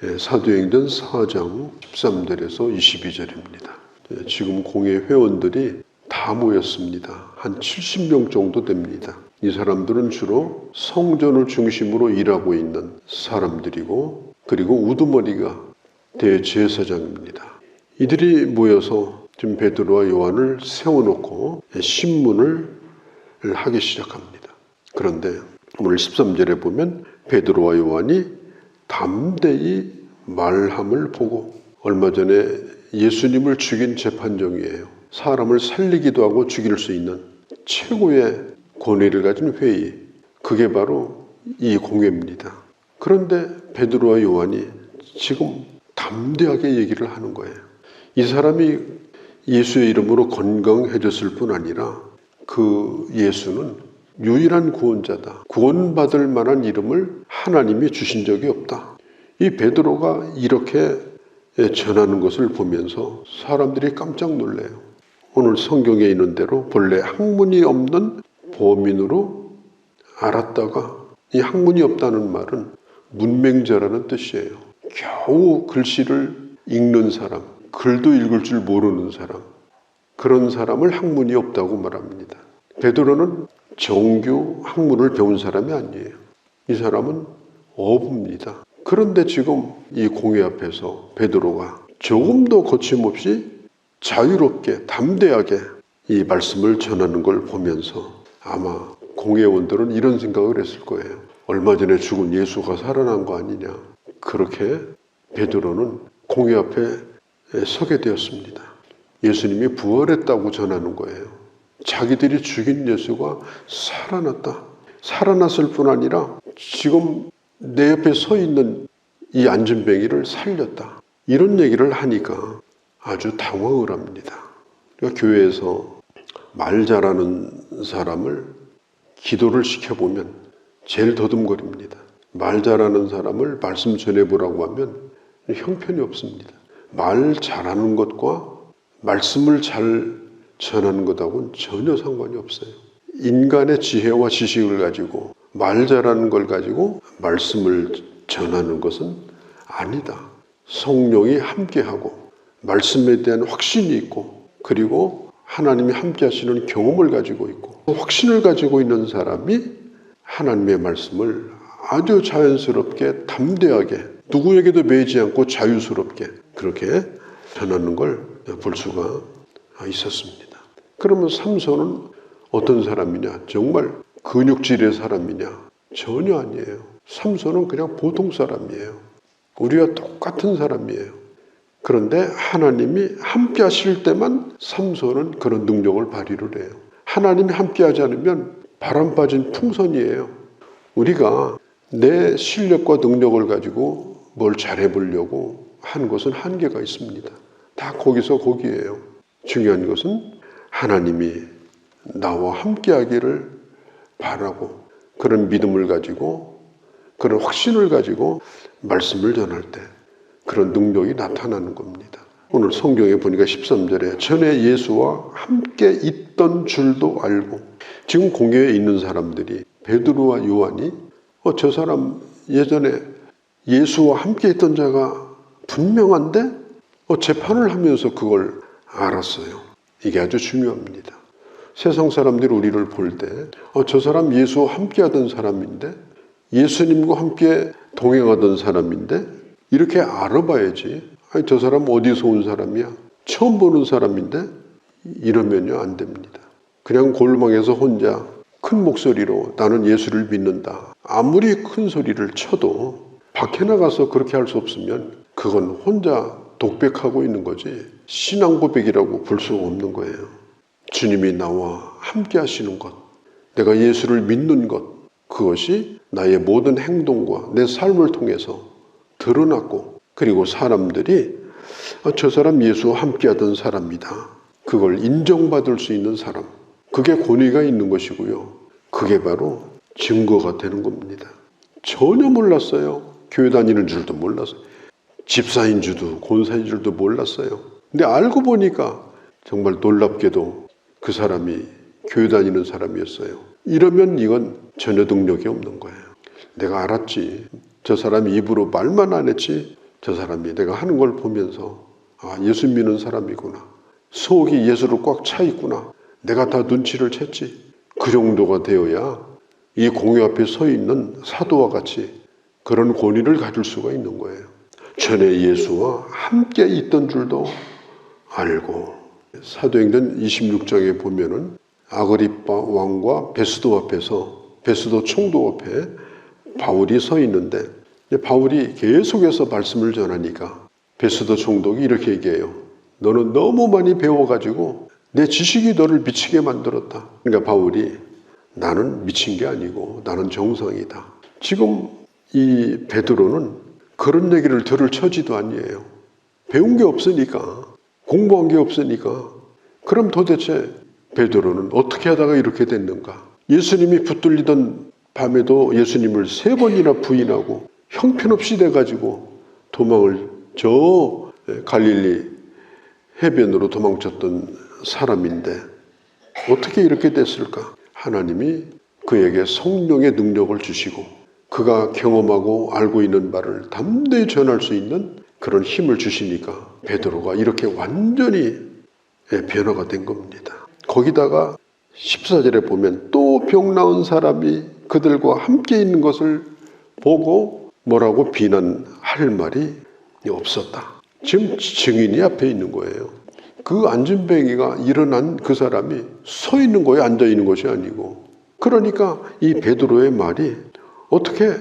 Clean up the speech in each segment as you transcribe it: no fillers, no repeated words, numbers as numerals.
사도행전 4장 13절에서 22절입니다. 지금 공회 회원들이 다 모였습니다. 한 70명 정도 됩니다. 이 사람들은 주로 성전을 중심으로 일하고 있는 사람들이고, 그리고 우두머리가 대제사장입니다. 이들이 모여서 지금 베드로와 요한을 세워놓고 신문을 하기 시작합니다. 그런데 오늘 13절에 보면 베드로와 요한이 담대히 말함을 보고, 얼마 전에 예수님을 죽인 재판정이에요. 사람을 살리기도 하고 죽일 수 있는 최고의 권위를 가진 회의, 그게 바로 이 공회입니다. 그런데 베드로와 요한이 지금 담대하게 얘기를 하는 거예요. 이 사람이 예수의 이름으로 건강해졌을 뿐 아니라 그 예수는 유일한 구원자다. 구원받을 만한 이름을 하나님이 주신 적이 없다. 이 베드로가 이렇게 전하는 것을 보면서 사람들이 깜짝 놀래요. 오늘 성경에 있는 대로 본래 학문이 없는 범인으로 알았다가, 이 학문이 없다는 말은 문맹자라는 뜻이에요. 겨우 글씨를 읽는 사람, 글도 읽을 줄 모르는 사람, 그런 사람을 학문이 없다고 말합니다. 베드로는 정규 학문을 배운 사람이 아니에요. 이 사람은 어부입니다. 그런데 지금 이 공회 앞에서 베드로가 조금도 거침없이 자유롭게 담대하게 이 말씀을 전하는 걸 보면서 아마 공회원들은 이런 생각을 했을 거예요. 얼마 전에 죽은 예수가 살아난 거 아니냐. 그렇게 베드로는 공회 앞에 서게 되었습니다. 예수님이 부활했다고 전하는 거예요. 자기들이 죽인 예수가 살아났다. 살아났을 뿐 아니라 지금 내 옆에 서 있는 이 안진뱅이를 살렸다. 이런 얘기를 하니까 아주 당황을 합니다. 그러니까 교회에서 말 잘하는 사람을 기도를 시켜보면 제일 더듬거립니다. 말 잘하는 사람을 말씀 전해보라고 하면 형편이 없습니다. 말 잘하는 것과 말씀을 잘 전하는 것하고는 전혀 상관이 없어요. 인간의 지혜와 지식을 가지고 말 잘하는 걸 가지고 말씀을 전하는 것은 아니다. 성령이 함께하고 말씀에 대한 확신이 있고, 그리고 하나님이 함께 하시는 경험을 가지고 있고, 확신을 가지고 있는 사람이 하나님의 말씀을 아주 자연스럽게 담대하게 누구에게도 매이지 않고 자유스럽게 그렇게 전하는 걸 볼 수가 있었습니다. 그러면 삼손은 어떤 사람이냐? 정말 근육질의 사람이냐? 전혀 아니에요. 삼손은 그냥 보통 사람이에요. 우리와 똑같은 사람이에요. 그런데 하나님이 함께 하실 때만 삼손은 그런 능력을 발휘를 해요. 하나님이 함께 하지 않으면 바람 빠진 풍선이에요. 우리가 내 실력과 능력을 가지고 뭘 잘해보려고 하는 것은 한계가 있습니다. 다 거기서 거기에요. 중요한 것은 하나님이 나와 함께 하기를 바라고, 그런 믿음을 가지고, 그런 확신을 가지고 말씀을 전할 때 그런 능력이 나타나는 겁니다. 오늘 성경에 보니까 13절에 전에 예수와 함께 있던 줄도 알고, 지금 공회에 있는 사람들이 베드로와 요한이 저 사람 예전에 예수와 함께 있던 자가 분명한데 재판을 하면서 그걸 알았어요. 이게 아주 중요합니다. 세상 사람들이 우리를 볼 때 저 사람 예수와 함께 하던 사람인데, 예수님과 함께 동행하던 사람인데, 이렇게 알아봐야지. 아니, 저 사람 어디서 온 사람이야? 처음 보는 사람인데? 이러면요 안 됩니다. 그냥 골방에서 혼자 큰 목소리로 나는 예수를 믿는다, 아무리 큰 소리를 쳐도 밖에 나가서 그렇게 할 수 없으면 그건 혼자 독백하고 있는 거지 신앙 고백이라고 볼 수가 없는 거예요. 주님이 나와 함께 하시는 것, 내가 예수를 믿는 것, 그것이 나의 모든 행동과 내 삶을 통해서 드러났고, 그리고 사람들이 저 사람 예수와 함께 하던 사람이다, 그걸 인정받을 수 있는 사람, 그게 권위가 있는 것이고요. 그게 바로 증거가 되는 겁니다. 전혀 몰랐어요. 교회 다니는 줄도 몰랐어요. 집사인 줄도 권사인 줄도 몰랐어요. 근데 알고 보니까 정말 놀랍게도 그 사람이 교회 다니는 사람이었어요. 이러면 이건 전혀 능력이 없는 거예요. 내가 알았지. 저 사람이 입으로 말만 안 했지 저 사람이 내가 하는 걸 보면서 예수 믿는 사람이구나. 속이 예수로 꽉 차 있구나. 내가 다 눈치를 챘지. 그 정도가 되어야 이 공회 앞에 서 있는 사도와 같이 그런 권위를 가질 수가 있는 거예요. 전에 예수와 함께 있던 줄도 알고. 사도행전 26장에 보면은 아그리빠 왕과 베스도 앞에서, 베스도 총독 앞에 바울이 서 있는데, 바울이 계속해서 말씀을 전하니까 베스도 총독이 이렇게 얘기해요. 너는 너무 많이 배워가지고 내 지식이 너를 미치게 만들었다. 그러니까 바울이 나는 미친 게 아니고 나는 정상이다. 지금 이 베드로는 그런 얘기를 들을 처지도 아니에요. 배운 게 없으니까, 공부한 게 없으니까. 그럼 도대체 베드로는 어떻게 하다가 이렇게 됐는가? 예수님이 붙들리던 밤에도 예수님을 3번이나 부인하고 형편없이 돼가지고 도망을 저 갈릴리 해변으로 도망쳤던 사람인데 어떻게 이렇게 됐을까? 하나님이 그에게 성령의 능력을 주시고 그가 경험하고 알고 있는 바를 담대히 전할 수 있는 그런 힘을 주시니까 베드로가 이렇게 완전히 변화가 된 겁니다. 거기다가 14절에 보면 또 병 나은 사람이 그들과 함께 있는 것을 보고 뭐라고 비난할 말이 없었다. 지금 증인이 앞에 있는 거예요. 그 안진뱅이가 일어난 그 사람이 서 있는 거에 앉아 있는 것이 아니고, 그러니까 이 베드로의 말이 어떻게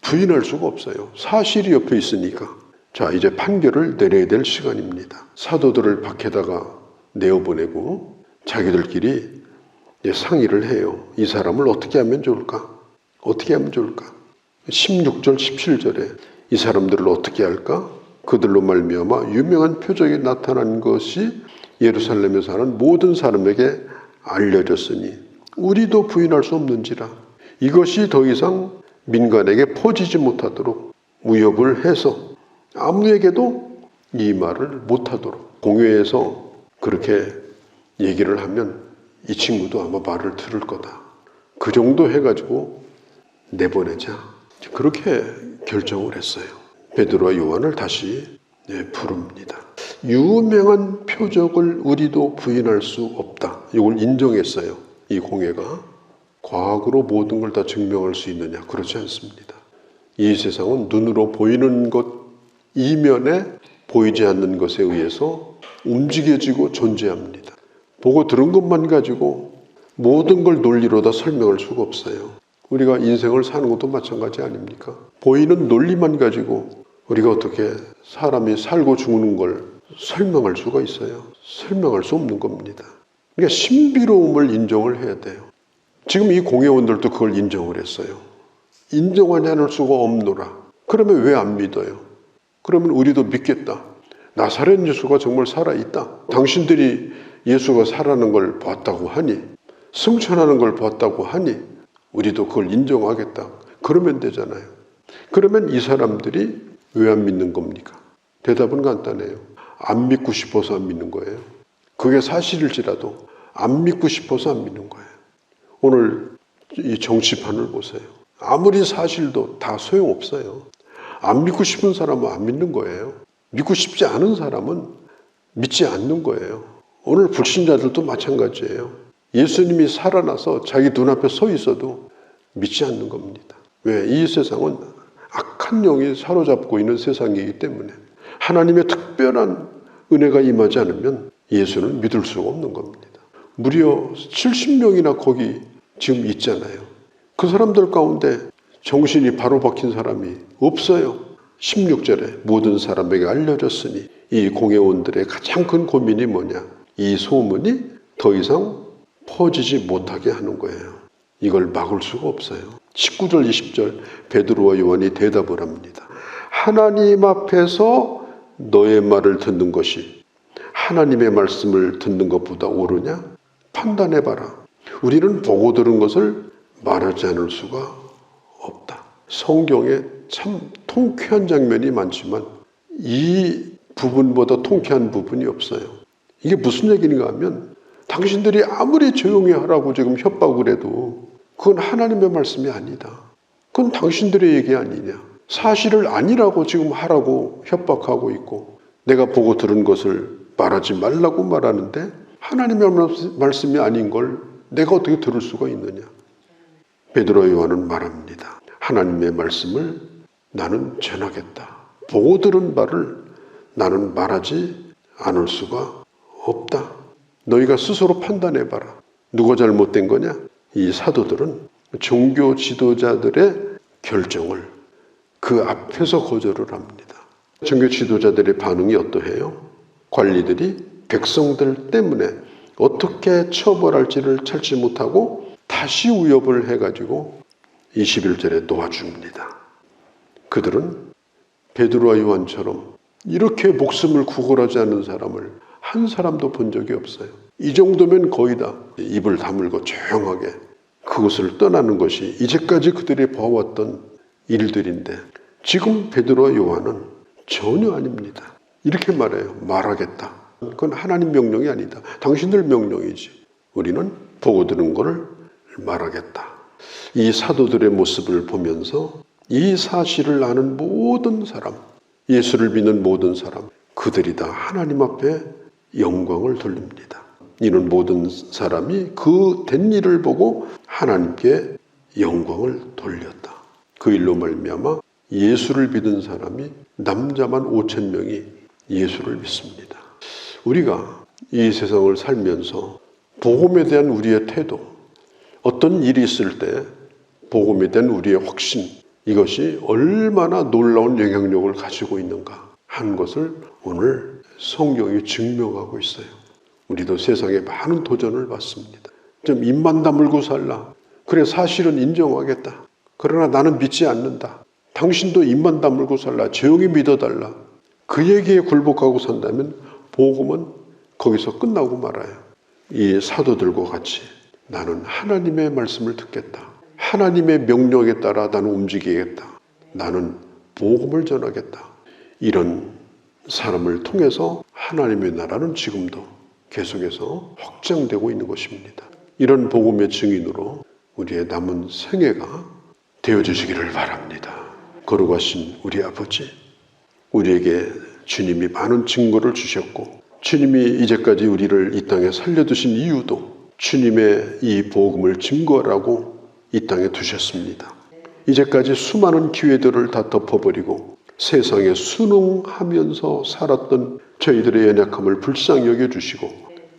부인할 수가 없어요. 사실이 옆에 있으니까. 자, 이제 판결을 내려야 될 시간입니다. 사도들을 밖에다가 내어보내고 자기들끼리 상의를 해요. 이 사람을 어떻게 하면 좋을까? 어떻게 하면 좋을까? 16절, 17절에 이 사람들을 어떻게 할까? 그들로 말미암아 유명한 표적이 나타난 것이 예루살렘에 사는 모든 사람에게 알려졌으니 우리도 부인할 수 없는지라. 이것이 더 이상 민간에게 퍼지지 못하도록 무협을 해서 아무에게도 이 말을 못하도록. 공회에서 그렇게 얘기를 하면 이 친구도 아마 말을 들을 거다. 그 정도 해가지고 내보내자. 그렇게 결정을 했어요. 베드로와 요한을 다시 부릅니다. 유명한 표적을 우리도 부인할 수 없다. 이걸 인정했어요. 이 공회가. 과학으로 모든 걸 다 증명할 수 있느냐? 그렇지 않습니다. 이 세상은 눈으로 보이는 것 이면에 보이지 않는 것에 의해서 움직여지고 존재합니다. 보고 들은 것만 가지고 모든 걸 논리로 다 설명할 수가 없어요. 우리가 인생을 사는 것도 마찬가지 아닙니까? 보이는 논리만 가지고 우리가 어떻게 사람이 살고 죽는 걸 설명할 수가 있어요? 설명할 수 없는 겁니다. 그러니까 신비로움을 인정을 해야 돼요. 지금 이 공회원들도 그걸 인정을 했어요. 인정하지 않을 수가 없노라. 그러면 왜 안 믿어요? 그러면 우리도 믿겠다. 나사렛 예수가 정말 살아있다. 당신들이 예수가 살아나는 걸 봤다고 하니, 승천하는 걸 봤다고 하니 우리도 그걸 인정하겠다. 그러면 되잖아요. 그러면 이 사람들이 왜 안 믿는 겁니까? 대답은 간단해요. 안 믿고 싶어서 안 믿는 거예요. 그게 사실일지라도 안 믿고 싶어서 안 믿는 거예요. 오늘 이 정치판을 보세요. 아무리 사실도 다 소용없어요. 안 믿고 싶은 사람은 안 믿는 거예요. 믿고 싶지 않은 사람은 믿지 않는 거예요. 오늘 불신자들도 마찬가지예요. 예수님이 살아나서 자기 눈앞에 서 있어도 믿지 않는 겁니다. 왜? 이 세상은 악한 영이 사로잡고 있는 세상이기 때문에 하나님의 특별한 은혜가 임하지 않으면 예수는 믿을 수가 없는 겁니다. 무려 70명이나 거기 지금 있잖아요. 그 사람들 가운데 정신이 바로 박힌 사람이 없어요. 16절에 모든 사람에게 알려졌으니 이 공회원들의 가장 큰 고민이 뭐냐? 이 소문이 더 이상 퍼지지 못하게 하는 거예요. 이걸 막을 수가 없어요. 19절 20절 베드로와 요한이 대답을 합니다. 하나님 앞에서 너의 말을 듣는 것이 하나님의 말씀을 듣는 것보다 옳으냐? 판단해봐라. 우리는 보고 들은 것을 말하지 않을 수가 없다. 성경에 참 통쾌한 장면이 많지만 이 부분보다 통쾌한 부분이 없어요. 이게 무슨 얘기인가 하면 당신들이 아무리 조용히 하라고 지금 협박을 해도 그건 하나님의 말씀이 아니다. 그건 당신들의 얘기 아니냐. 사실을 아니라고 지금 하라고 협박하고 있고 내가 보고 들은 것을 말하지 말라고 말하는데 하나님의 말씀이 아닌 걸 내가 어떻게 들을 수가 있느냐. 베드로 요한은 말합니다. 하나님의 말씀을 나는 전하겠다. 보고 들은 바를 나는 말하지 않을 수가 없다. 너희가 스스로 판단해봐라. 누가 잘못된 거냐? 이 사도들은 종교 지도자들의 결정을 그 앞에서 거절을 합니다. 종교 지도자들의 반응이 어떠해요? 관리들이 백성들 때문에 어떻게 처벌할지를 찾지 못하고 다시 위협을 해가지고 21절에 놓아줍니다. 그들은 베드로와 요한처럼 이렇게 목숨을 구걸하지 않는 사람을 한 사람도 본 적이 없어요. 이 정도면 거의 다 입을 다물고 조용하게 그것을 떠나는 것이 이제까지 그들이 봐왔던 일들인데 지금 베드로와 요한은 전혀 아닙니다. 이렇게 말해요. 말하겠다. 그건 하나님 명령이 아니다. 당신들 명령이지. 우리는 보고 들은 것을 말하겠다. 이 사도들의 모습을 보면서 이 사실을 아는 모든 사람, 예수를 믿는 모든 사람, 그들이 다 하나님 앞에 영광을 돌립니다. 이는 모든 사람이 그 된 일을 보고 하나님께 영광을 돌렸다. 그 일로 말미암아 예수를 믿은 사람이 남자만 5,000명이 예수를 믿습니다. 우리가 이 세상을 살면서 복음에 대한 우리의 태도, 어떤 일이 있을 때 복음에 대한 우리의 확신, 이것이 얼마나 놀라운 영향력을 가지고 있는가 하는 것을 오늘 성경이 증명하고 있어요. 우리도 세상에 많은 도전을 받습니다. 좀 입만 다물고 살라. 그래, 사실은 인정하겠다. 그러나 나는 믿지 않는다. 당신도 입만 다물고 살라. 조용히 믿어달라. 그 얘기에 굴복하고 산다면 복음은 거기서 끝나고 말아요. 이 사도들과 같이 나는 하나님의 말씀을 듣겠다. 하나님의 명령에 따라 나는 움직이겠다. 나는 복음을 전하겠다. 이런 사람을 통해서 하나님의 나라는 지금도 계속해서 확장되고 있는 것입니다. 이런 복음의 증인으로 우리의 남은 생애가 되어주시기를 바랍니다. 거룩하신 우리 아버지, 우리에게 주님이 많은 증거를 주셨고 주님이 이제까지 우리를 이 땅에 살려두신 이유도 주님의 이 복음을 증거하라고 이 땅에 두셨습니다. 이제까지 수많은 기회들을 다 덮어버리고 세상에 순응하면서 살았던 저희들의 연약함을 불쌍히 여겨주시고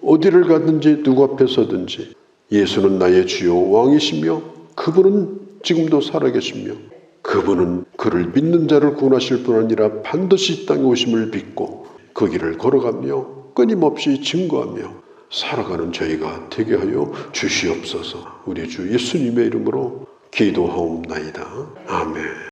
어디를 가든지 누구 앞에 서든지 예수는 나의 주요 왕이시며 그분은 지금도 살아계시며 그분은 그를 믿는 자를 구원하실 뿐 아니라 반드시 이 땅에 오심을 믿고 그 길을 걸어가며 끊임없이 증거하며 살아가는 저희가 되게 하여 주시옵소서. 우리 주 예수님의 이름으로 기도하옵나이다. 아멘.